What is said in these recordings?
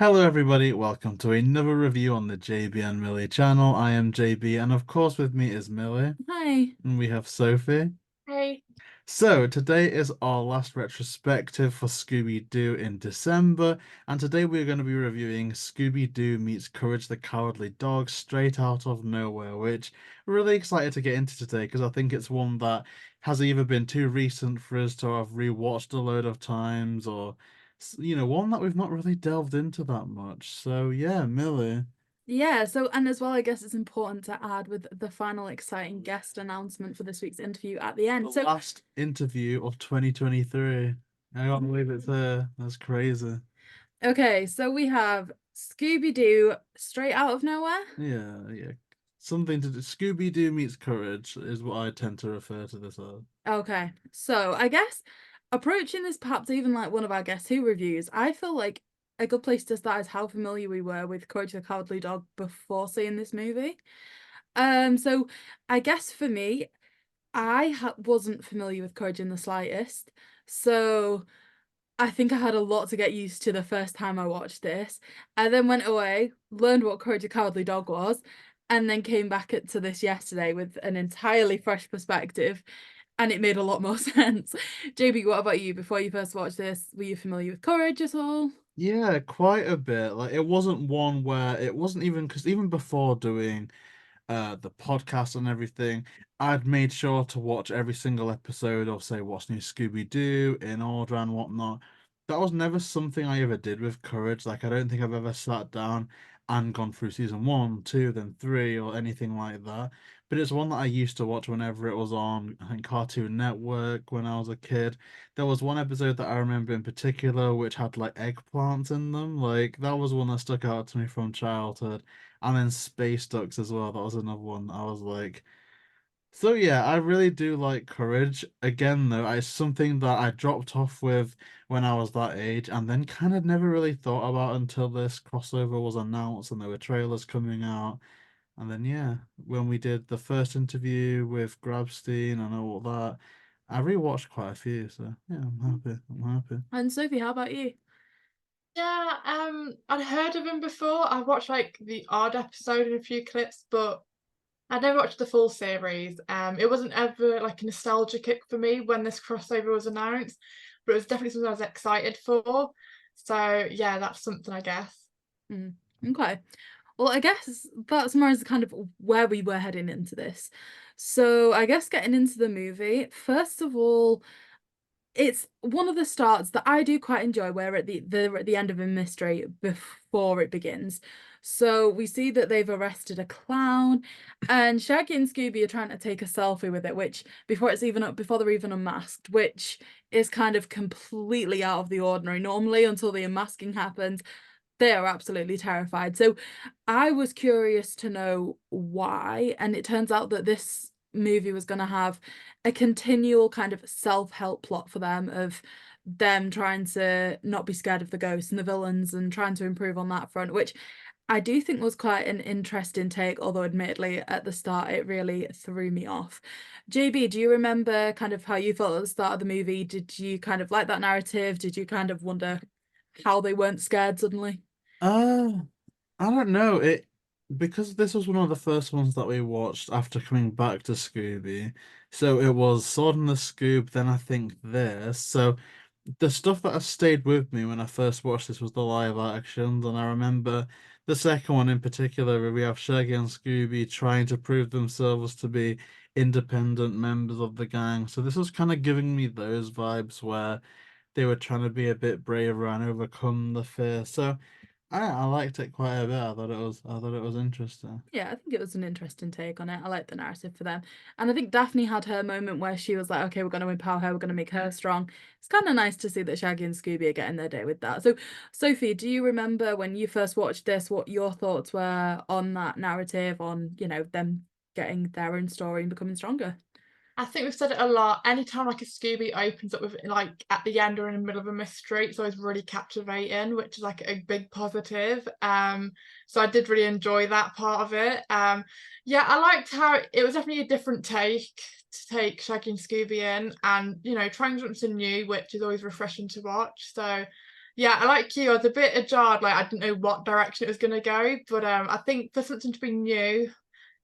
Hello everybody, welcome to another review on the JayBee and Milly channel. I am JayBee and of course with me is Milly Hi. and we have Sophie. Hey. So today is our last retrospective for Scooby Doo in December, and today we're going to be reviewing Scooby Doo meets Courage the Cowardly Dog straight out of nowhere, which we're really excited to get into today because I think it's one that has either been too recent for us to have rewatched a load of times or one that we've not really delved into that much. So yeah, Millie, Yeah, so and as well, I guess it's important to add with the final exciting guest announcement for this week's interview at the the end. So, last interview of 2023. I can't believe it's here. That's crazy. okay, so we have Scooby Doo straight out of nowhere. Yeah, yeah. Something to do. Scooby Doo meets Courage is what I tend to refer to this as. Okay, so I guess approaching this perhaps even like one of our Guess Who reviews, I feel like a good place to start is how familiar we were with Courage the Cowardly Dog before seeing this movie. So I guess for me, wasn't familiar with Courage in the slightest. So I think I had a lot to get used to the first time I watched this. I then went away, learned what Courage the Cowardly Dog was, and then came back to this yesterday with an entirely fresh perspective, and it made a lot more sense. JB, what about you? Before you first watched this, were you familiar with Courage at all? Yeah, quite a bit. Like it wasn't one where it wasn't even because even before doing the podcast and everything, I'd made sure to watch every single episode of say What's New Scooby Doo in order and whatnot. That was never something I ever did with Courage. Like I don't think I've ever sat down and gone through season one, two, then three, or anything like that. But it's one that I used to watch whenever it was on, I think Cartoon Network when I was a kid. There was one episode that I remember in particular which had like eggplants in them. Like that was one that stuck out to me from childhood. And then Space Ducks as well. That was another one. I was like, so yeah, I really do like Courage. Again, though, it's something that I dropped off with when I was that age, and then kind of never really thought about until this crossover was announced and there were trailers coming out. And then yeah, when we did the first interview with Grabstein and all that, I rewatched quite a few. So yeah, I'm happy. I'm happy. And Sophie, how about you? Yeah, I'd heard of him before. I watched like the odd episode and a few clips, but I'd never watched the full series. It wasn't ever like a nostalgia kick for me when this crossover was announced, but it was definitely something I was excited for. So yeah, that's something I guess. Mm, okay. Well, I guess that summarizes kind of where we were heading into this. So, I guess getting into the movie, first of all, it's one of the starts that I do quite enjoy where at the end of a mystery before it begins. So we see that they've arrested a clown and Shaggy and Scooby are trying to take a selfie with it, which before they're even unmasked, which is kind of completely out of the ordinary. Normally, until the unmasking happens, they are absolutely terrified. So I was curious to know why, and it turns out that this movie was going to have a continual kind of self-help plot for them of them trying to not be scared of the ghosts and the villains and trying to improve on that front, which I do think was quite an interesting take, although admittedly at the start it really threw me off. JB, do you remember kind of how you felt at the start of the movie? Did you kind of like that narrative? Did you kind of wonder how they weren't scared suddenly? Uh, I don't know. It because this was one of the first ones that we watched after coming back to Scooby. So it was Sword in the Scoob, then I think this. So the stuff that has stayed with me when I first watched this was the live actions, and I remember the second one in particular where we have Shaggy and Scooby trying to prove themselves to be independent members of the gang. So this was kind of giving me those vibes where they were trying to be a bit braver and overcome the fear. So I liked it quite a bit. I thought it was interesting. Yeah, I think it was an interesting take on it. I like the narrative for them. And I think Daphne had her moment where she was like, okay, we're going to empower her, we're going to make her strong. It's kind of nice to see that Shaggy and Scooby are getting their day with that. So, Sophie, do you remember when you first watched this, what your thoughts were on that narrative, on, them getting their own story and becoming stronger? I think we've said it a lot. Anytime like a Scooby opens up with like at the end or in the middle of a mystery, it's always really captivating, which is like a big positive. So I did really enjoy that part of it. Yeah, I liked how it was definitely a different take to take Shaggy and Scooby in, and trying something new, which is always refreshing to watch. So Yeah, like you, I was a bit ajarred, like I didn't know what direction it was gonna go, but I think for something to be new,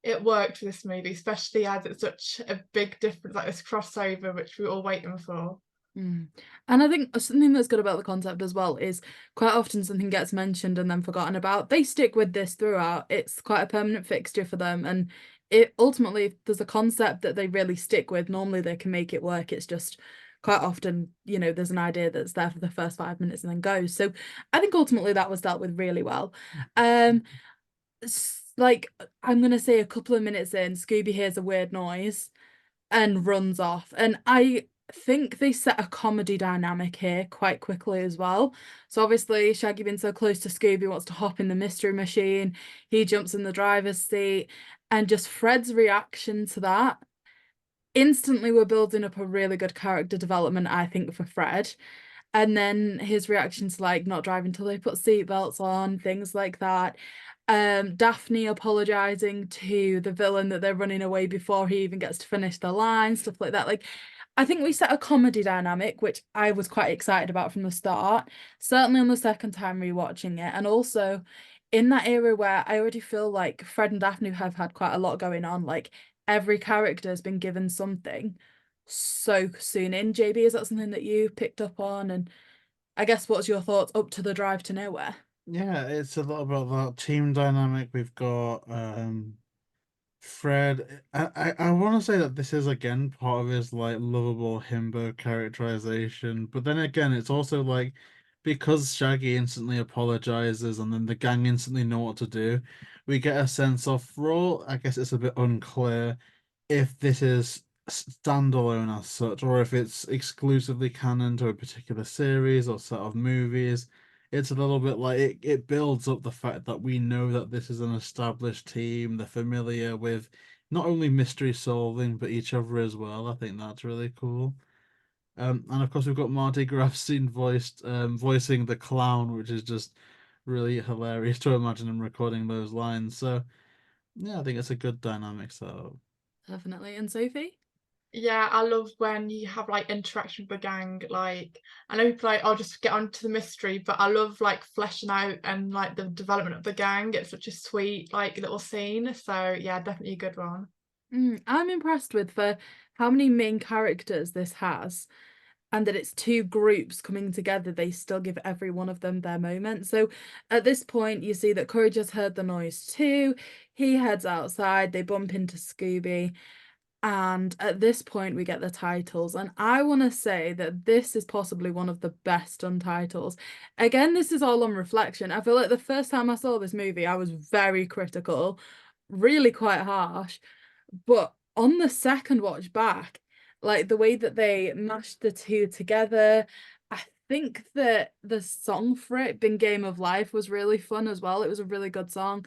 it worked for this movie, especially as it's such a big difference, like this crossover, which we were all waiting for. And I think something that's good about the concept as well is quite often something gets mentioned and then forgotten about. They stick with this throughout. It's quite a permanent fixture for them. And it ultimately, if there's a concept that they really stick with, normally they can make it work. It's just quite often, there's an idea that's there for the first 5 minutes and then goes. So I think ultimately that was dealt with really well. Like I'm gonna say a couple of minutes in, Scooby hears a weird noise and runs off. And I think they set a comedy dynamic here quite quickly as well. So obviously Shaggy being so close to Scooby wants to hop in the mystery machine. He jumps in the driver's seat and just Fred's reaction to that. Instantly we're building up a really good character development, I think, for Fred. And then his reaction to like not driving till they put seatbelts on, things like that. Daphne apologizing to the villain that they're running away before he even gets to finish the line, stuff like that. Like, I think we set a comedy dynamic, which I was quite excited about from the start. Certainly on the second time rewatching it, and also in that era where I already feel like Fred and Daphne have had quite a lot going on. Like every character has been given something so soon in. JayBee, is that something that you picked up on? And I guess what's your thoughts up to the drive to nowhere? Yeah, it's a lot about that team dynamic. We've got Fred. I want to say that this is again part of his like lovable himbo characterization, but then again, it's also like because Shaggy instantly apologizes and then the gang instantly know what to do, we get a sense of for all, I guess it's a bit unclear if this is standalone as such, or if it's exclusively canon to a particular series or set of movies. It's a little bit like it builds up the fact that we know that this is an established team, they're familiar with not only mystery solving but each other as well. I think that's really cool. And of course we've got Marty Grabstein voicing the clown, which is just really hilarious to imagine him recording those lines. So yeah, I think it's a good dynamic setup. Definitely. And Sophie? Yeah, I love when you have like interaction with the gang. Like, I know people like, I'll just get on to the mystery, but I love like fleshing out and like the development of the gang. It's such a sweet like little scene. So yeah, definitely a good one. I'm impressed with for how many main characters this has, and that it's two groups coming together. They still give every one of them their moment. So at this point, you see that Courage has heard the noise too. He heads outside, they bump into Scooby. And at this point, we get the titles. And I want to say that this is possibly one of the best done titles. Again, this is all on reflection. I feel like the first time I saw this movie, I was very critical, really quite harsh. But on the second watch back, like the way that they mashed the two together, I think that the song for it, Been Game of Life, was really fun as well. It was a really good song.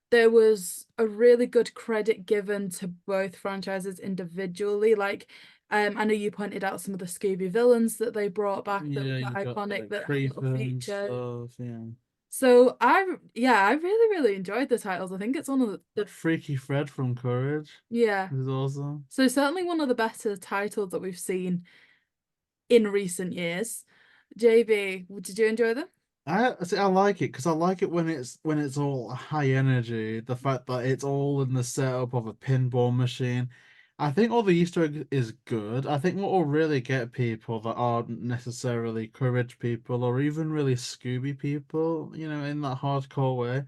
There was a really good credit given to both franchises individually. Like, I know you pointed out some of the Scooby villains that they brought back that were Yeah, quite you got iconic, like that had little Creeper and features. stuff, yeah. So I really, really enjoyed the titles. I think it's one of the Freaky Fred from Courage yeah. is awesome. So certainly one of the better titles that we've seen in recent years. JayBee, did you enjoy them? I see, I like it because I like it when it's all high energy. The fact that it's all in the setup of a pinball machine. I think all the Easter egg is good. I think what will really get people that aren't necessarily Courage people or even really Scooby people, in that hardcore way,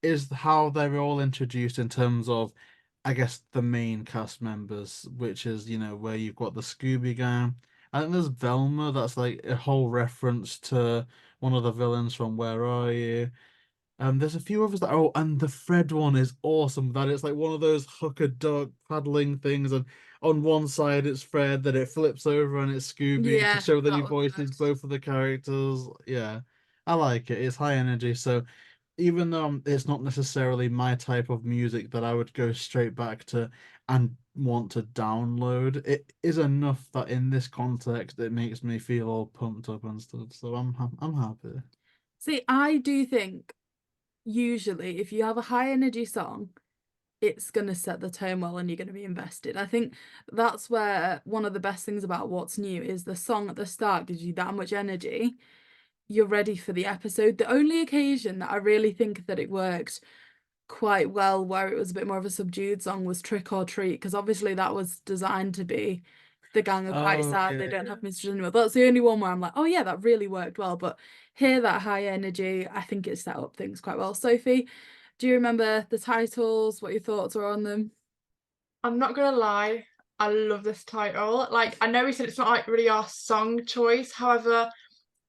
is how they're all introduced in terms of, I guess, the main cast members, which is, where you've got the Scooby Gang. I think there's Velma, that's like a whole reference to one of the villains from Where Are You? There's a few others that, oh, and the Fred one is awesome. That it's like one of those hooker duck paddling things, and on one side it's Fred, then it flips over and it's Scooby to Yeah, show that he that was voices good. both of the characters. Yeah, I like it. It's high energy, so even though it's not necessarily my type of music that I would go straight back to and want to download, it is enough that in this context it makes me feel all pumped up and stuff. So I'm happy. See, I do think usually if you have a high energy song, it's going to set the tone well and you're going to be invested. I think that's where one of the best things about what's new is the song at the start gives you that much energy. you're ready for the episode. The only occasion that I really think that it worked quite well, where it was a bit more of a subdued song, was Trick or Treat, because obviously that was designed to be the gang are quite Oh, sad yeah, they don't yeah. have Mr. anymore. That's the only one where I'm like, oh yeah, that really worked well. But here, that high energy, I think it set up things quite well. Sophie, do you remember the titles? What your thoughts were on them? I'm not gonna lie, I love this title. Like, I know we said it's not like really our song choice, however,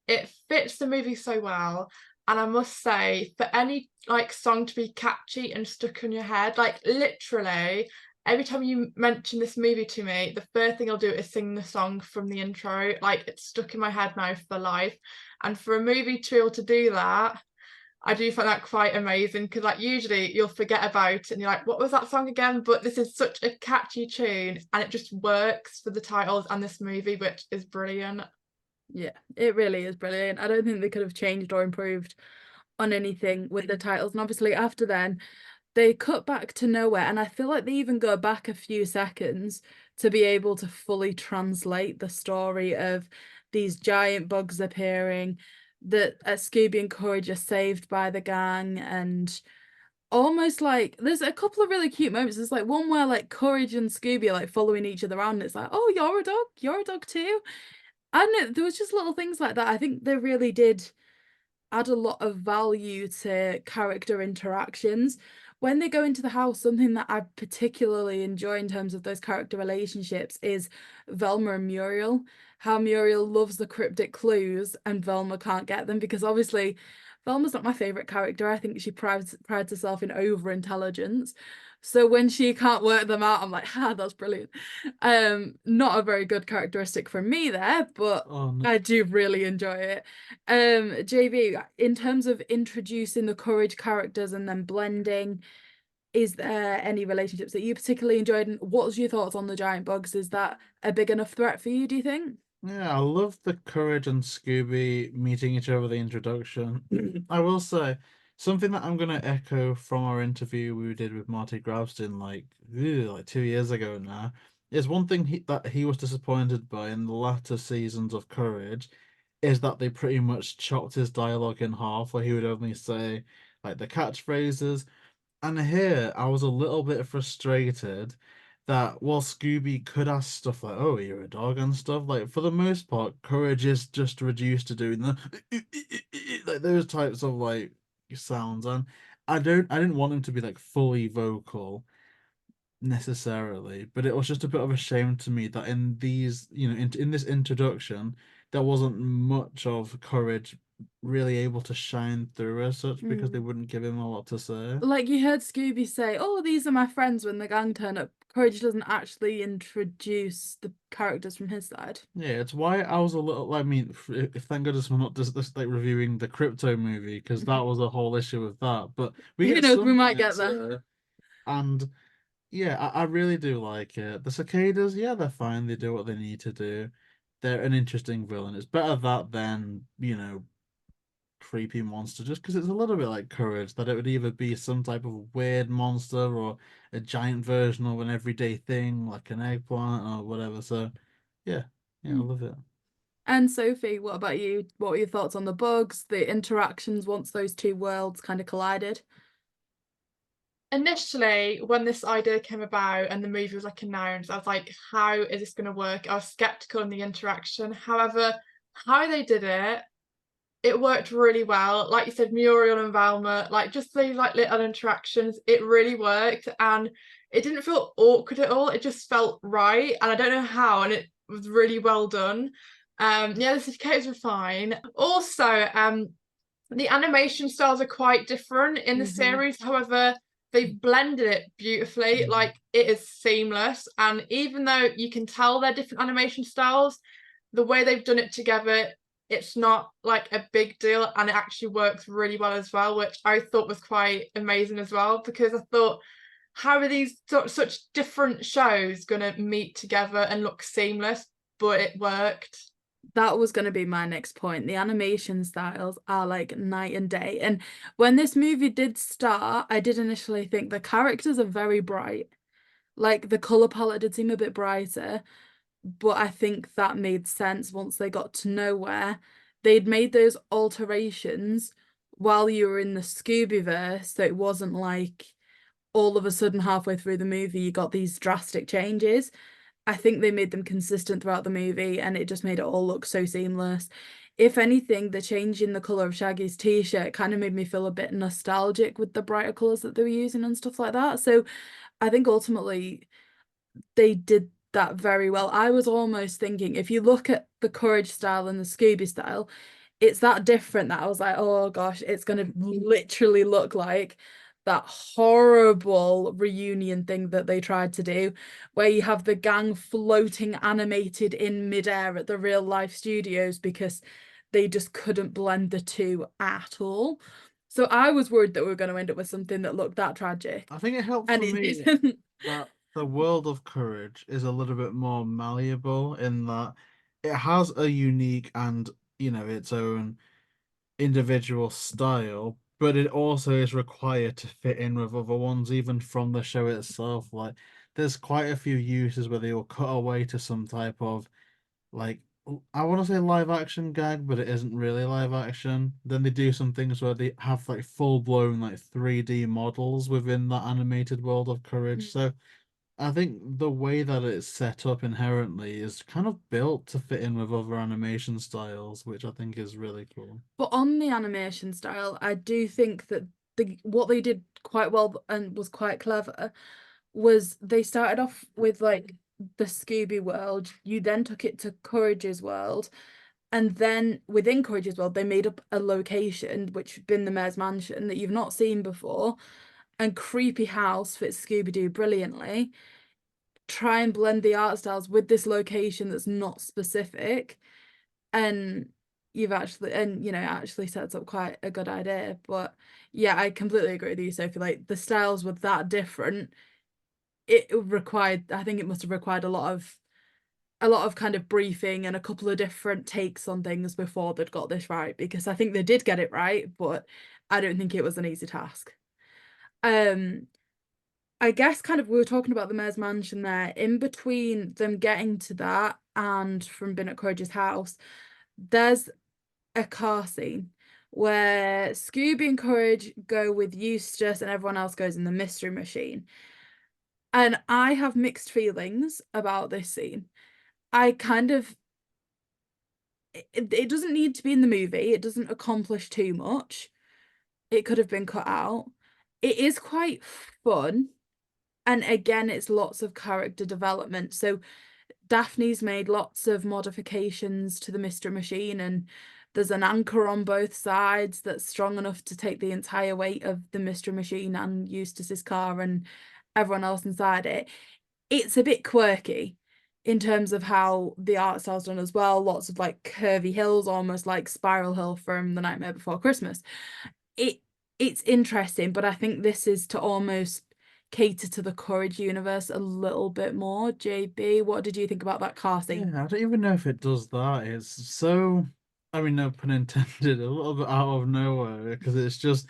it fits the movie so well. And I must say, for any like song to be catchy and stuck in your head, like literally every time you mention this movie to me, the first thing I'll do is sing the song from the intro. Like, it's stuck in my head now for life. And for a movie to be able to do that, I do find that quite amazing, because like usually you'll forget about it and you're like, what was that song again? But this is such a catchy tune and it just works for the titles and this movie, which is brilliant. Yeah, it really is brilliant. I don't think they could have changed or improved on anything with the titles. And obviously after then, they cut back to nowhere. And I feel like they even go back a few seconds to be able to fully translate the story of these giant bugs appearing, that Scooby and Courage are saved by the gang, and almost like there's a couple of really cute moments. There's like one where like Courage and Scooby are like following each other around, and it's like, oh, you're a dog too. I don't know, there was just little things like that. I think they really did add a lot of value to character interactions. When they go into the house, something that I particularly enjoy in terms of those character relationships is Velma and Muriel. How Muriel loves the cryptic clues and Velma can't get them, because obviously Velma's not my favorite character. I think she prides herself in over intelligence. So when she can't work them out, I'm like, that's brilliant. Not a very good characteristic for me there, but Oh no. I do really enjoy it. JayBee, in terms of introducing the Courage characters and then blending, is there any relationships that you particularly enjoyed? And what's your thoughts on the giant bugs? Is that a big enough threat for you, do you think? Yeah, I love the Courage and Scooby meeting each other, the introduction. I will say something that I'm gonna echo from our interview we did with Marty Grabstein like 2 years ago now, is one thing that he was disappointed by in the latter seasons of Courage is that they pretty much chopped his dialogue in half, where he would only say like the catchphrases. And here I was a little bit frustrated that while Scooby could ask stuff like, "Oh, you're a dog" and stuff, like for the most part, Courage is just reduced to doing the like those types of like sounds, and I didn't want him to be like fully vocal necessarily, but it was just a bit of a shame to me that in these, in this introduction, there wasn't much of Courage really able to shine through as such because they Mm. wouldn't give him a lot to say. Like you heard Scooby say, "Oh, these are my friends," when the gang turn up. Courage doesn't actually introduce the characters from his side. Yeah, it's why I was a little. I mean, if thank goodness we're not just like reviewing the crypto movie because that was a whole issue with that. But we Who get knows, we some might get bits there. here, and yeah, I really do like it. The cicadas, yeah, they're fine. They do what they need to do. They're an interesting villain. It's better that than creepy monster, just because it's a little bit like Courage, that it would either be some type of weird monster or a giant version of an everyday thing like an eggplant or whatever. So yeah, yeah, I Mm. love it. And Sophie, what about you? What were your thoughts on the bugs, the interactions once those two worlds kind of collided? Initially, when this idea came about and the movie was like announced, I was like, how is this going to work? I was skeptical in the interaction. However, how they did it, it worked really well. Like you said, Muriel and Velma, like just these like little interactions, it really worked, and it didn't feel awkward at all. It just felt right, and I don't know how, and it was really well done. Yeah, the certificates were fine. Also, the animation styles are quite different in the Mm-hmm. series. However, they've blended it beautifully. Like, it is seamless, and even though you can tell they're different animation styles, the way they've done it together, it's not like a big deal, and it actually works really well as well, which I thought was quite amazing as well, because I thought, how are these such different shows going to meet together and look seamless? But it worked. That was going to be my next point. The animation styles are like night and day. And when this movie did start, I did initially think the characters are very bright. Like the color palette did seem a bit brighter, but I think that made sense once they got to nowhere. they'd made those alterations while you were in the Scoobyverse, so it wasn't like all of a sudden halfway through the movie you got these drastic changes. I think they made them consistent throughout the movie, and it just made it all look so seamless. If anything, the change in the color of Shaggy's t-shirt kind of made me feel a bit nostalgic with the brighter colors that they were using and stuff like that. So I think ultimately they did that very well. I was almost thinking, if you look at the Courage style and the Scooby style, it's that different that I was like, oh gosh, it's gonna literally look like that horrible reunion thing that they tried to do, where you have the gang floating animated in midair at the real life studios because they just couldn't blend the two at all. So I was worried that we were going to end up with something that looked that tragic. I think it helped And for it me didn't. that the world of Courage is a little bit more malleable in that it has a unique and, its own individual style, but it also is required to fit in with other ones, even from the show itself. Like, there's quite a few uses where they will cut away to some type of, like, I want to say live action gag, but it isn't really live action. Then they do some things where they have like full blown like 3D models within that animated world of Courage. So I think the way that it's set up inherently is kind of built to fit in with other animation styles, which I think is really cool. But on the animation style, I do think that what they did quite well and was quite clever was they started off with like the Scooby world. You then took it to Courage's world, and then within Courage's world, they made up a location, which had been the Mayor's Mansion that you've not seen before, and Creepy House fits Scooby Doo brilliantly. Try and blend the art styles with this location that's not specific, and you've actually, and actually sets up quite a good idea. But yeah, I completely agree with you, Sophie. Like, the styles were that different. It required, I think it must have required a lot of kind of briefing and a couple of different takes on things before they'd got this right, because I think they did get it right, but I don't think it was an easy task. I guess kind of we were talking about the Mayor's Mansion there. In between them getting to that and from being at Courage's house, there's a car scene where Scooby and Courage go with Eustace and everyone else goes in the mystery machine. And I have mixed feelings about this scene. I kind of, it doesn't need to be in the movie. It doesn't accomplish too much. It could have been cut out. It is quite fun. And again, it's lots of character development. So Daphne's made lots of modifications to the mystery machine, and there's an anchor on both sides that's strong enough to take the entire weight of the mystery machine and Eustace's car and everyone else inside it. It's a bit quirky in terms of how the art style's done as well. Lots of like curvy hills, almost like Spiral Hill from The Nightmare Before Christmas. It's interesting, but I think this is to almost cater to the Courage universe a little bit more. JayBee, what did you think about that car scene? Yeah, I don't even know if it does that. It's so, I mean, no pun intended, a little bit out of nowhere because it's just,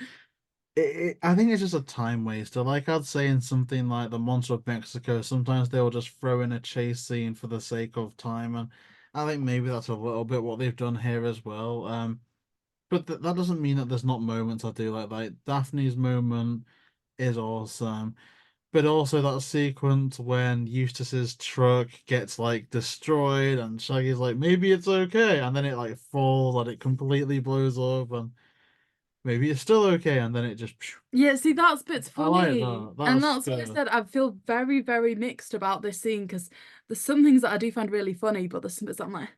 I think it's just a time waster. Like I'd say in something like The Monster of Mexico, sometimes they'll just throw in a chase scene for the sake of time, and I think maybe that's a little bit what they've done here as well. But that doesn't mean that there's not moments I do like. Like Daphne's moment is awesome. But also that sequence when Eustace's truck gets like destroyed and Shaggy's like, maybe it's okay, and then it like falls and it completely blows up and maybe it's still okay, and then it just Yeah, see, that's bit's I like funny. that. And That's that's what I said. I feel very, very mixed about this scene because there's some things that I do find really funny, but there's some bits that I'm like,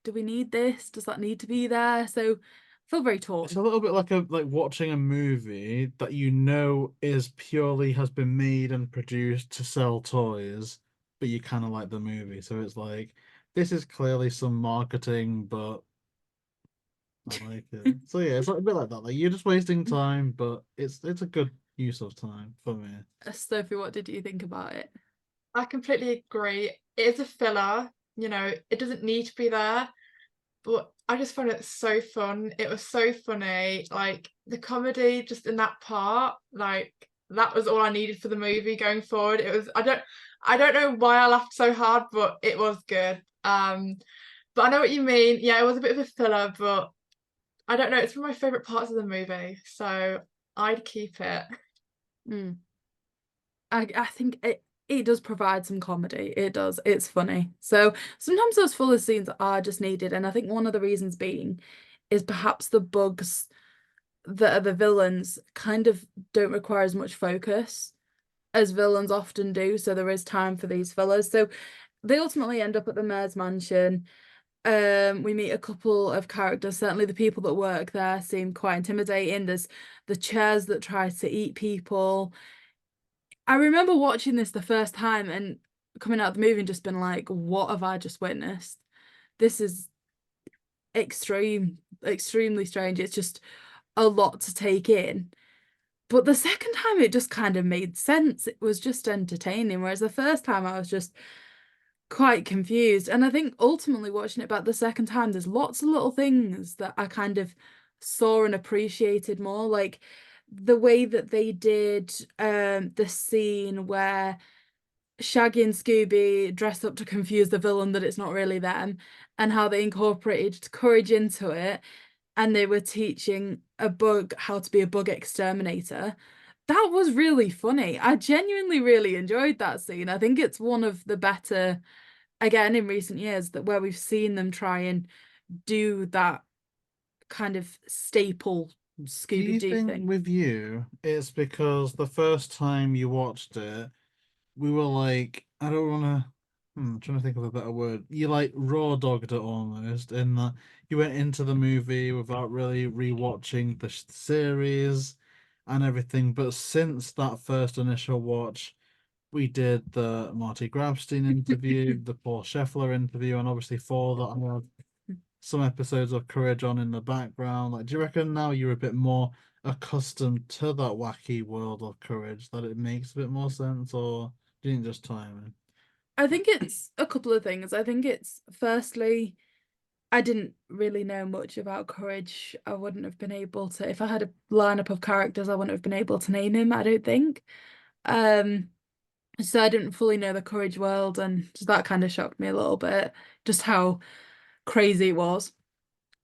do we need this? Does that need to be there? So I feel very torn. it's a little bit like watching a movie that you know is purely has been made and produced to sell toys, but you kind of like the movie. So it's like this is clearly some marketing, but I like it. So yeah, it's like a bit like that. Like you're just wasting time, but it's a good use of time for me. Sophie, what did you think about it? I completely agree. It is a filler, it doesn't need to be there, but I just found it so fun. It was so funny. Like the comedy just in that part, like that was all I needed for the movie going forward. It was I don't know why I laughed so hard, but it was good. But I know what you mean. Yeah, it was a bit of a filler, but I don't know, it's one of my favourite parts of the movie, so I'd keep it. Mm. I think it does provide some comedy. It does. It's funny. So sometimes those fuller scenes are just needed, and I think one of the reasons being is perhaps the bugs that are the villains kind of don't require as much focus as villains often do. So there is time for these fillers. So they ultimately end up at the mayor's mansion. We meet a couple of characters. Certainly the people that work there seem quite intimidating. There's the chairs that try to eat people. I remember watching this the first time and coming out of the movie and just been like, what have I just witnessed? This is extremely strange. It's just a lot to take in. But the second time it just kind of made sense. It was just entertaining. Whereas the first time I was just quite confused. And I think ultimately watching it back the second time, there's lots of little things that I kind of saw and appreciated more. Like the way that they did the scene where Shaggy and Scooby dress up to confuse the villain that it's not really them, and how they incorporated courage into it, and they were teaching a bug how to be a bug exterminator. That was really funny. I genuinely really enjoyed that scene. I think it's one of the better, again, in recent years, that where we've seen them try and do that kind of staple Do Scooby you Doo think thing. with you, it's because the first time you watched it, we were like, I don't want to. Trying to think of a better word. You like raw dogged it almost, in that you went into the movie without really rewatching the series and everything. But since that first initial watch, we did the Marty Grabstein interview, the Paul Scheffler interview, and obviously for that, I have some episodes of Courage on in the background. Like, do you reckon now you're a bit more accustomed to that wacky world of Courage that it makes a bit more sense, or do you think just timing? I think it's a couple of things. I think it's firstly, I didn't really know much about Courage. I wouldn't have been able to, if I had a lineup of characters, I wouldn't have been able to name him, I don't think. Um, so I didn't fully know the Courage world, and just that kind of shocked me a little bit, just how crazy it was.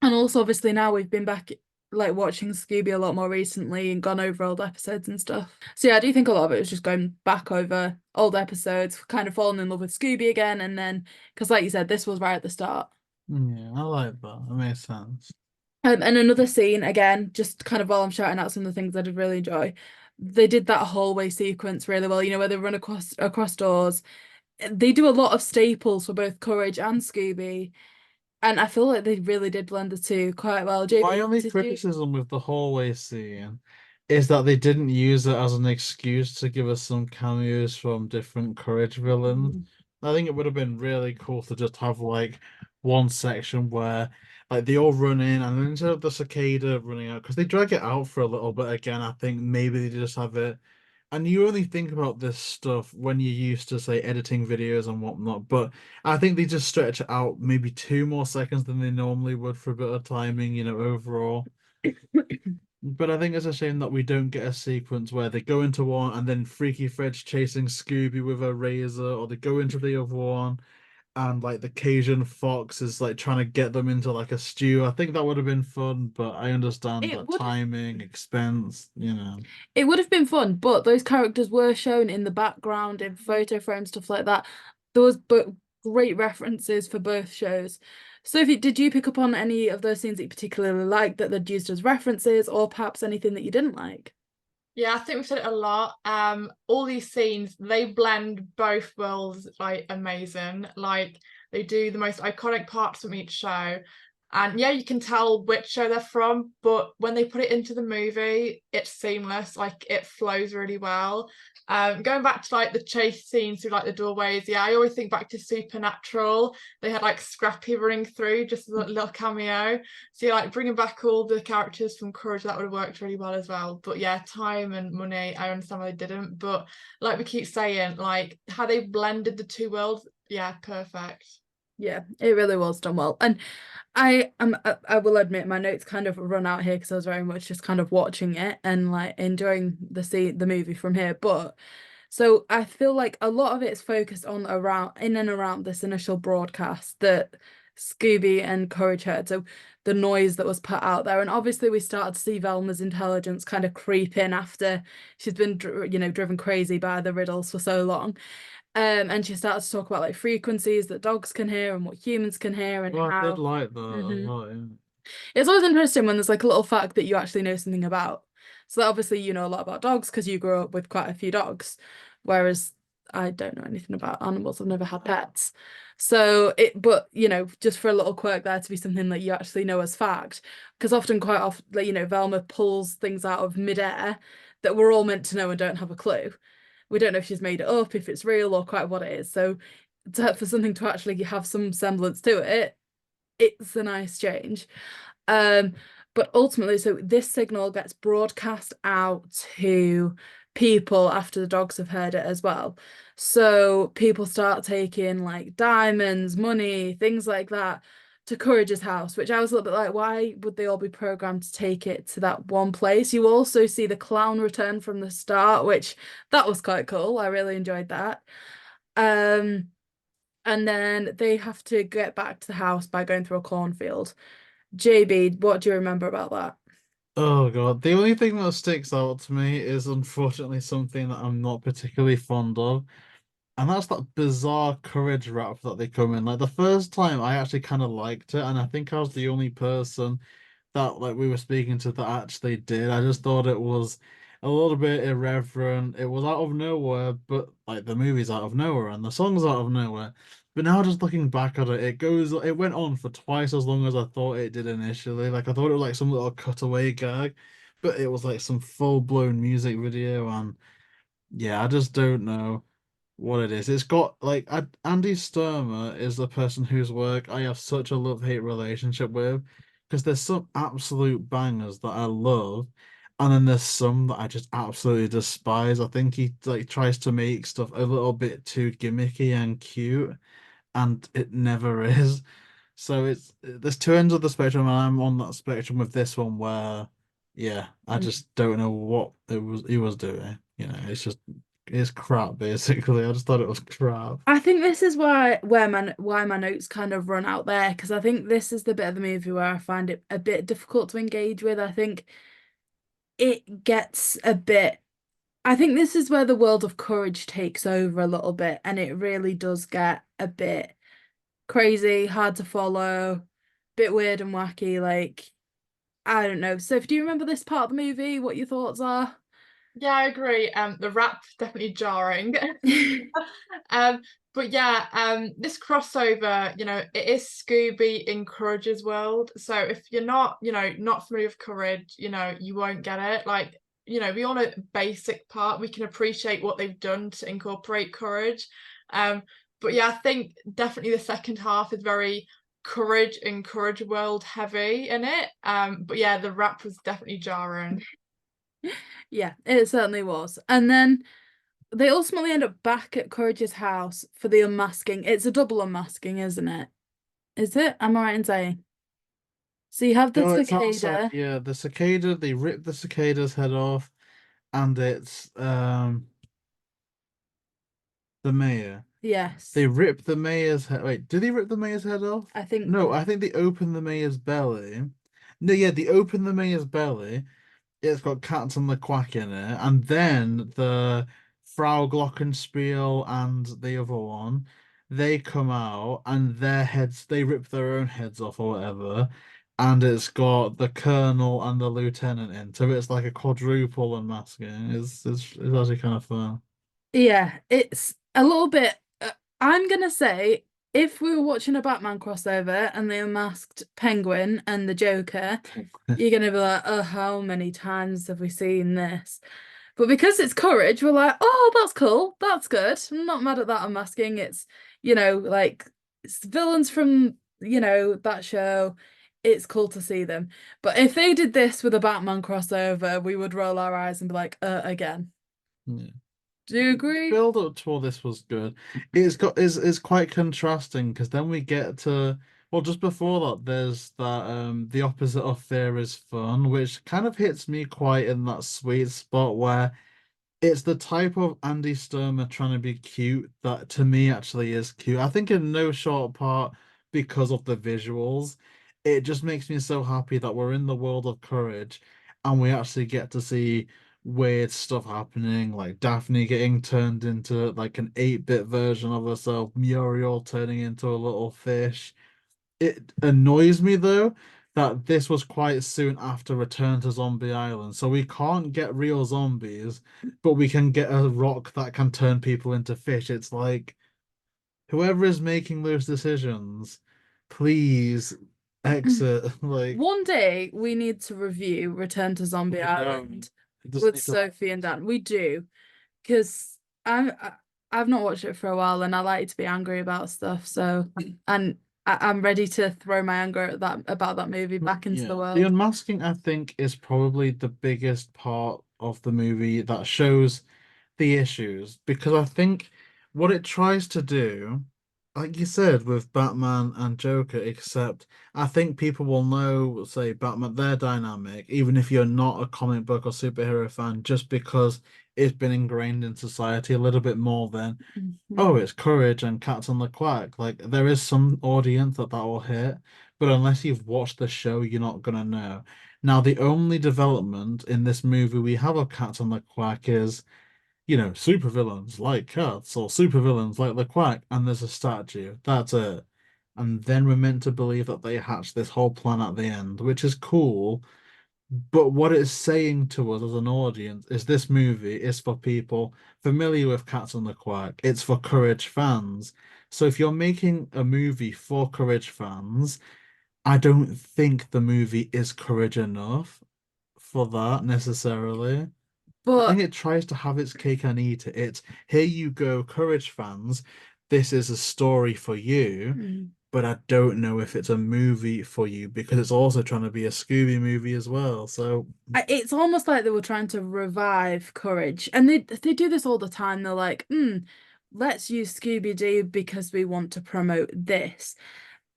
And also, obviously, now we've been back like watching Scooby a lot more recently and gone over old episodes and stuff. So yeah, I do think a lot of it was just going back over old episodes, kind of falling in love with Scooby again, and then because, like you said, this was right at the start. Yeah, I like that. It makes sense. And another scene, again, just kind of while I'm shouting out some of the things I did really enjoy, they did that hallway sequence really well, where they run across doors. They do a lot of staples for both Courage and Scooby, and I feel like they really did blend the two quite well. My JayBee, only did you? criticism with the hallway scene is that they didn't use it as an excuse to give us some cameos from different Courage villains. Mm. I think it would have been really cool to just have like one section where like they all run in and then instead of the cicada running out, because they drag it out for a little bit again, I think maybe they just have it. And you only think about this stuff when you're used to, say, editing videos and whatnot. But I think they just stretch it out maybe 2 more seconds than they normally would for a bit of timing, overall. But I think it's a shame that we don't get a sequence where they go into one and then Freaky Fred's chasing Scooby with a razor, or they go into the other one and like the Cajun Fox is like trying to get them into like a stew. I think that would have been fun, but I understand It that would timing, expense. it would have been fun, but those characters were shown in the background in photo frames, stuff like that. There was but great references for both shows. Sophie, did you pick up on any of those scenes that you particularly liked that they'd used as references, or perhaps anything that you didn't like? Yeah, I think we've said it a lot. All these scenes, they blend both worlds like amazing. Like they do the most iconic parts from each show. And yeah, you can tell which show they're from, but when they put it into the movie, it's seamless, like it flows really well. Going back to like the chase scenes through like the doorways, yeah, I always think back to Supernatural. They had like Scrappy running through just as a little cameo. So yeah, like bringing back all the characters from Courage, that would have worked really well as well. But yeah, time and money, I understand why they didn't. But like we keep saying, like how they blended the two worlds, yeah, perfect. Yeah, it really was done well. And I will admit my notes kind of run out here because I was very much just kind of watching it and like enjoying the movie from here. But so I feel like a lot of it's focused on around in and around this initial broadcast that Scooby and Courage heard. So the noise that was put out there. And obviously we started to see Velma's intelligence kind of creep in after she's been, driven crazy by the riddles for so long. And she started to talk about like frequencies that dogs can hear and what humans can hear and Well, I did how. like that a Mhm. lot, yeah. It's always interesting when there's like a little fact that you actually know something about. So that obviously you know a lot about dogs because you grew up with quite a few dogs, whereas I don't know anything about animals. I've never had pets. So but just for a little quirk there to be something that you actually know as fact, because quite often, like, Velma pulls things out of midair that we're all meant to know and don't have a clue. We don't know if she's made it up, if it's real, or quite what it is. So for something to actually have some semblance to it, it's a nice change. Um, but ultimately, so this signal gets broadcast out to people after the dogs have heard it as well. So people start taking like diamonds, money, things like that to Courage's house, which I was a little bit like, why would they all be programmed to take it to that one place? You also see the clown return from the start, which that was quite cool. I really enjoyed that. And then they have to get back to the house by going through a cornfield. JayBee, what do you remember about that? Oh God, the only thing that sticks out to me is unfortunately something that I'm not particularly fond of, and that's that bizarre courage rap that they come in. Like the first time I actually kind of liked it, and I think I was the only person that like we were speaking to that actually did. I just thought it was a little bit irreverent. It was out of nowhere, but like the movie's out of nowhere and the song's out of nowhere. But now just looking back at it, it went on for twice as long as I thought it did initially. Like I thought it was like some little cutaway gag, but it was like some full-blown music video, and yeah, I just don't know what it is. It's got like Andy Sturmer is the person whose work I have such a love-hate relationship with, because there's some absolute bangers that I love, and then there's some that I just absolutely despise. I think he like tries to make stuff a little bit too gimmicky and cute, and it never is. So there's two ends of the spectrum, and I'm on that spectrum with this one where, yeah, I Mm. just don't know what he was doing. It's crap basically. I just thought it was crap. I think this is why my notes kind of run out there because I think this is the bit of the movie where I find it a bit difficult to engage with. I think it gets a bit. I think this is where the world of courage takes over a little bit, and it really does get a bit crazy, hard to follow, bit weird and wacky. Like, I don't know. So, do you remember this part of the movie? What your thoughts are? Yeah, I agree. The rap definitely jarring. But yeah, this crossover, it is Scooby in Courage's world. So if you're not familiar with Courage, you won't get it. Like, we all know the basic part. We can appreciate what they've done to incorporate Courage. But yeah, I think definitely the second half is very Courage and Courage world heavy in it. But yeah, the rap was definitely jarring. Yeah, it certainly was. And then they ultimately end up back at Courage's house for the unmasking. It's a double unmasking, isn't it? Is it? Am I right in saying? So you have the No, it's outside. cicada. Yeah, the cicada. They rip the cicada's head off, and it's the mayor. Yes, They rip the mayor's head. Wait, did they rip the mayor's head off? I think No, so. I think they open the mayor's belly. No, yeah, they open the mayor's belly. It's got cats and the quack in it, and then the Frau Glockenspiel and the other one, they come out and their heads, they rip their own heads off or whatever, and it's got the colonel and the lieutenant in, so it's like a quadruple unmasking. It's actually kind of fun. Yeah, it's a little bit. I'm gonna say if we were watching a Batman crossover and they unmasked Penguin and the Joker, you're gonna be like, oh, how many times have we seen this? But because it's Courage, we're like, oh, that's cool. That's good. I'm not mad at that unmasking. It's, like it's villains from, that show. It's cool to see them. But if they did this with a Batman crossover, we would roll our eyes and be like, again. Yeah. Do you agree? Build up to all this was good. It's quite contrasting because then we get to, well, just before that there's that the opposite of fear is fun, which kind of hits me quite in that sweet spot where it's the type of Andy Sturmer trying to be cute that to me actually is cute. I think in no short part because of the visuals. It just makes me so happy that we're in the world of Courage and we actually get to see weird stuff happening, like Daphne getting turned into like an 8-bit version of herself, Muriel turning into a little fish. It annoys me though that this was quite soon after Return to Zombie Island, so we can't get real zombies, but we can get a rock that can turn people into fish. It's like whoever is making those decisions, please exit. Like, One day we need to review Return to Zombie Island it doesn't with need to. Sophie and Dan. We do, because I've not watched it for a while and I like to be angry about stuff. So, and I'm ready to throw my anger at that about that movie back into the The world. unmasking, I think, is probably the biggest part of the movie that shows the issues because I think what it tries to do, like you said, with Batman and Joker, except I think people will know, say, Batman, their dynamic, even if you're not a comic book or superhero fan, just because it's been ingrained in society a little bit more than, oh, it's Courage and Cats on the Quack. Like, there is some audience that will hit, but unless you've watched the show, you're not gonna know. Now, the only development in this movie we have of Cats on the Quack is supervillains like cats or supervillains like the Quack, and there's a statue. That's it. And then we're meant to believe that they hatched this whole plan at the end, which is cool. But what it's saying to us as an audience is this movie is for people familiar with Cats and the Quack. It's for Courage fans. So if you're making a movie for Courage fans, I don't think the movie is Courage enough for that necessarily. I think But it tries to have its cake and eat it. It's here you go, Courage fans. This is a story for you, but I don't know if it's a movie for you because it's also trying to be a Scooby movie as well. So it's almost like they were trying to revive Courage, and they do this all the time. They're like, let's use Scooby Doo because we want to promote this.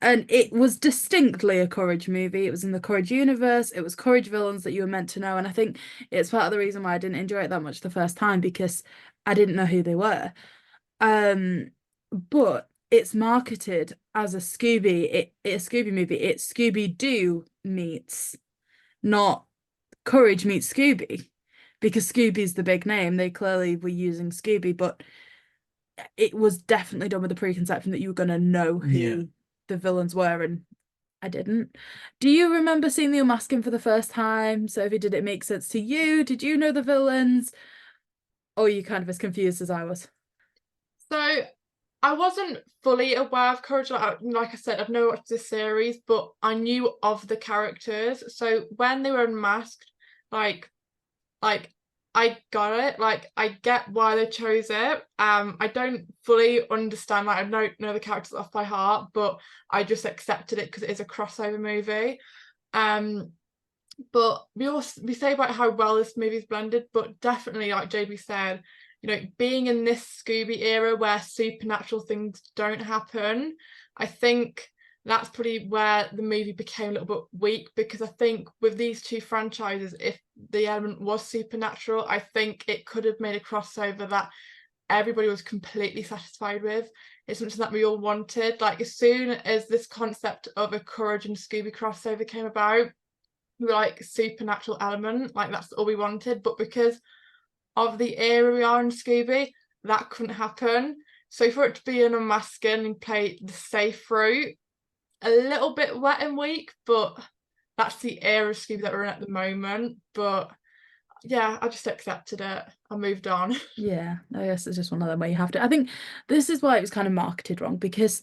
And it was distinctly a Courage movie. It was in the Courage universe. It was Courage villains that you were meant to know. And I think it's part of the reason why I didn't enjoy it that much the first time because I didn't know who they were. But it's marketed as a Scooby movie. It's Scooby Doo meets, not Courage meets Scooby, because Scooby's the big name. They clearly were using Scooby, but it was definitely done with the preconception that you were going to know who the villains were, and I didn't. Do you remember seeing the unmasking for the first time? Sophie, did it make sense to you? Did you know the villains? Or are you kind of as confused as I was? So I wasn't fully aware of Courage. Like I said, I've never watched this series, but I knew of the characters. So when they were unmasked, like I got it. Like I get why they chose it. I don't fully understand. Like I don't know the characters off by heart, but I just accepted it because it is a crossover movie. But we say about how well this movie's blended, but definitely, like JayBee said, being in this Scooby era where supernatural things don't happen, I think that's probably where the movie became a little bit weak, because I think with these two franchises, if the element was supernatural, I think it could have made a crossover that everybody was completely satisfied with. It's something that we all wanted. Like as soon as this concept of a Courage and Scooby crossover came about, we were like, supernatural element, like that's all we wanted. But because of the era we are in Scooby, that couldn't happen. So for it to be an unmasking and play the safe route, a little bit wet and weak, but that's the era of Scooby that we're in at the moment. But yeah, I just accepted it. I moved on. Yeah, I guess it's just one of them where you have to. I think this is why it was kind of marketed wrong, because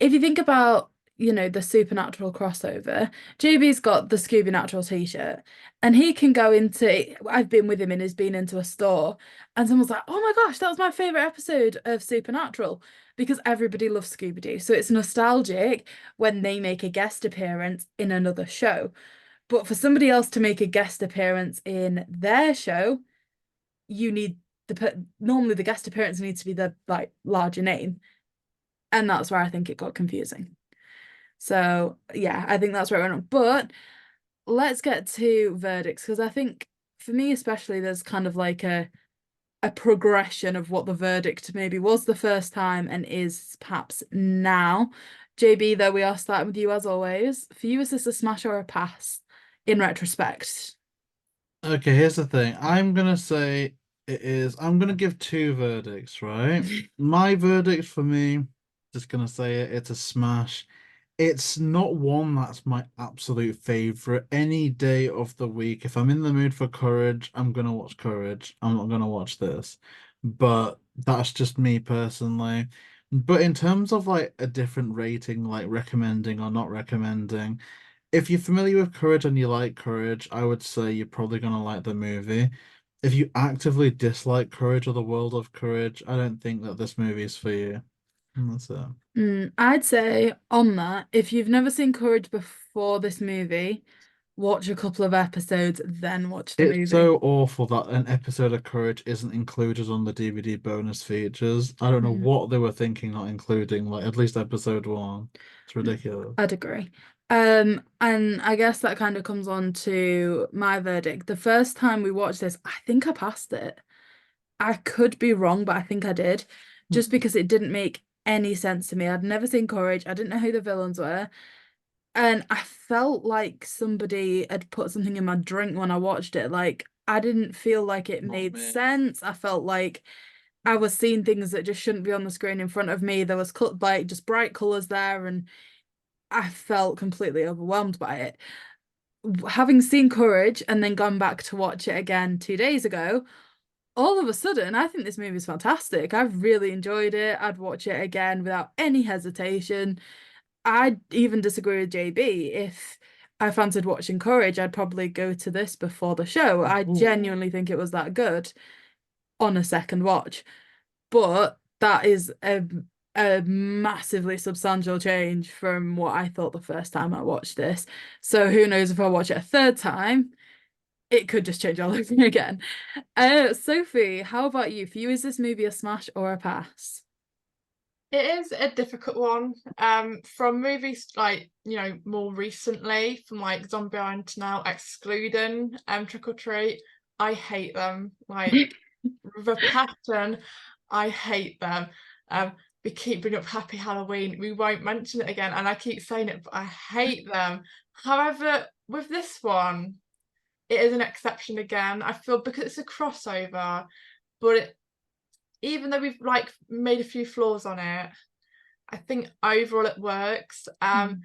if you think about, the supernatural crossover, JB's got the Scooby Natural t-shirt, and he can go into, I've been with him and he's been into a store, and someone's like, oh my gosh, that was my favorite episode of Supernatural, because everybody loves Scooby Doo. So it's nostalgic when they make a guest appearance in another show. But for somebody else to make a guest appearance in their show, you need normally the guest appearance needs to be the like larger name, and that's where I think it got confusing. So yeah, I think that's where it went wrong. But let's get to verdicts, because I think for me especially, there's kind of like a progression of what the verdict maybe was the first time and is perhaps now. JayBee, though, we are starting with you as always. For you, is this a smash or a pass in retrospect? Okay, here's the thing. I'm gonna say it is. I'm gonna give two verdicts, right? My verdict for me, just gonna say it, it's a smash. It's not one that's my absolute favorite. Any day of the week, if I'm in the mood for Courage, I'm gonna watch Courage. I'm not gonna watch this. But that's just me personally. But in terms of like a different rating, like recommending or not recommending, if you're familiar with Courage and you like Courage, I would say you're probably gonna like the movie. If you actively dislike Courage or the world of Courage, I don't think that this movie is for you. And that's it. I'd say on that, if you've never seen Courage before this movie, watch a couple of episodes, then watch the It's movie. so awful that an episode of Courage isn't included on the DVD bonus features. I don't know Mm, what they were thinking not including, like at least episode one. It's ridiculous. I'd agree. And I guess that kind of comes on to my verdict. The first time we watched this, I think I passed it. I could be wrong, but I think I did, just because it didn't make any sense to me. I'd never seen Courage. I didn't know who the villains were. And I felt like somebody had put something in my drink when I watched it. Like, I didn't feel like it Not made me. sense. I felt like I was seeing things that just shouldn't be on the screen in front of me. There was like just bright colors there, and I felt completely overwhelmed by it. Having seen Courage and then gone back to watch it again 2 days ago, all of a sudden, I think this movie is fantastic. I've really enjoyed it. I'd watch it again without any hesitation. I'd even disagree with JayBee. If I fancied watching Courage, I'd probably go to this before the show. I Ooh. genuinely think it was that good on a second watch. But that is a massively substantial change from what I thought the first time I watched this. So who knows if I watch it a third time, it could just change all over again. Sophie, how about you? For you, is this movie a smash or a pass? It is a difficult one. From movies like, more recently, from like Zombie Island to now, excluding Trick or Treat, I hate them. Like the pattern, I hate them. Um, we keep bringing up Happy Halloween. We won't mention it again, and I keep saying it, but I hate them. However, with this one, it is an exception again. I feel because it's a crossover, but even though we've like made a few flaws on it, I think overall it works. I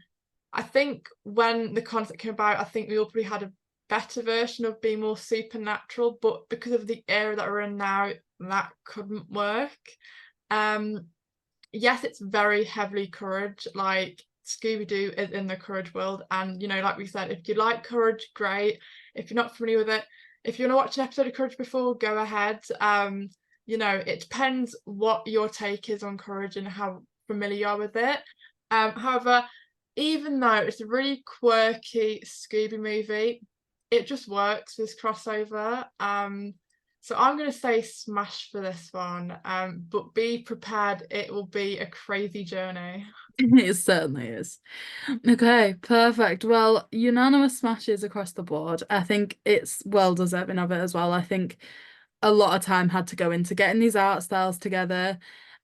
think when the concept came about, I think we all probably had a better version of being more supernatural, but because of the era that we're in now, that couldn't work. Yes, it's very heavily Courage. Like Scooby Doo is in the Courage world, and like we said, if you like Courage, great. If you're not familiar with it, if you want to watch an episode of Courage before, go ahead. It depends what your take is on Courage and how familiar you are with it. However, even though it's a really quirky Scooby movie, it just works with this crossover. So I'm going to say smash for this one, but be prepared, it will be a crazy journey. It certainly is. Okay, perfect. Well, unanimous smashes across the board. I think it's well deserving of it as well. I think a lot of time had to go into getting these art styles together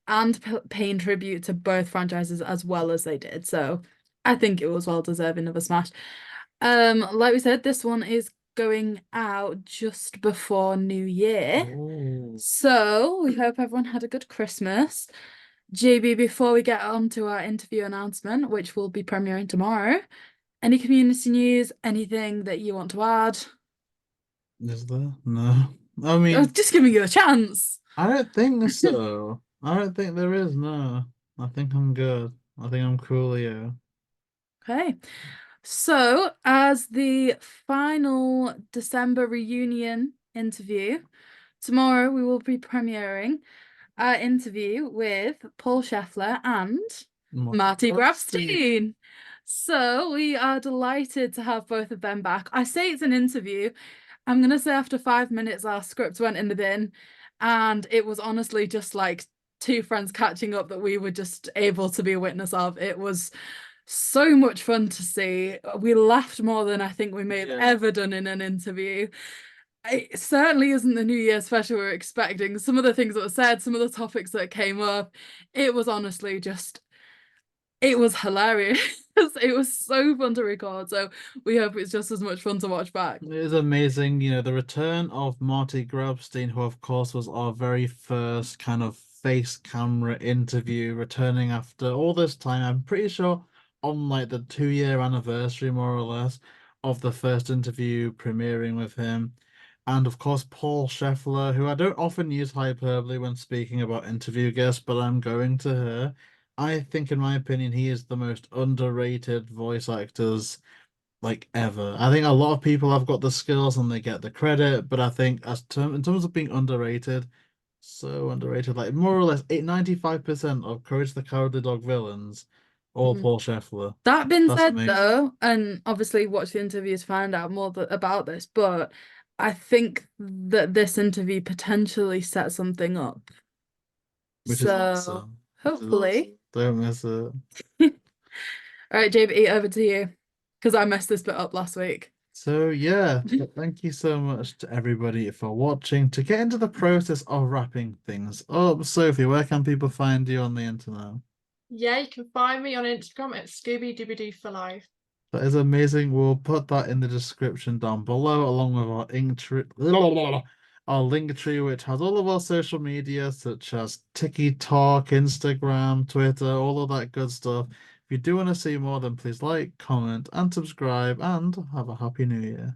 and paying tribute to both franchises as well as they did. So I think it was well deserving of a smash. Like we said, this one is going out just before New Year. Oh. So we hope everyone had a good Christmas. JayBee, before we get on to our interview announcement, which will be premiering tomorrow, any community news, anything that you want to add? Is there? No. I mean, Just giving you a chance. I don't think so. I don't think there is, no. I think I'm good. I think I'm cool, yeah. Okay. So, as the final December reunion interview, tomorrow we will be premiering our interview with Paul Scheffler and Marty Grabstein. So, we are delighted to have both of them back. I say it's an interview. I'm going to say after 5 minutes, our script went in the bin, and it was honestly just like two friends catching up that we were just able to be a witness of. It was so much fun to see. We laughed more than I think we may have ever done in an interview. It certainly isn't the New Year special we're expecting. Some of the things that were said, some of the topics that came up, it was honestly just It was hilarious. It was so fun to record. So we hope it's just as much fun to watch back. It is amazing, the return of Marty Grabstein, who of course was our very first kind of face camera interview, returning after all this time. I'm pretty sure on like the 2 year anniversary, more or less, of the first interview premiering with him. And of course, Paul Scheffler, who I don't often use hyperbole when speaking about interview guests, but I'm going to her. I think, in my opinion, he is the most underrated voice actors like ever. I think a lot of people have got the skills and they get the credit, but I think in terms of being underrated, so underrated. Like more or less 95% of Courage the Cowardly Dog villains, all Mhm. Paul Scheffler. That being That's said, amazing. though, and obviously watch the interviews, find out more about this, but I think that this interview potentially set something up. Which is So awesome. Which is hopefully. awesome. Don't miss it. All right, JayBee, over to you. Because I messed this bit up last week. So yeah, thank you so much to everybody for watching. To get into the process of wrapping things up, Sophie, where can people find you on the internet? Yeah, you can find me on Instagram at Scooby Doo Doo for Life. That is amazing. We'll put that in the description down below, along with our our link tree, which has all of our social media, such as TikTok, Instagram, Twitter, all of that good stuff. If you do want to see more, then please like, comment, and subscribe, and have a happy new year.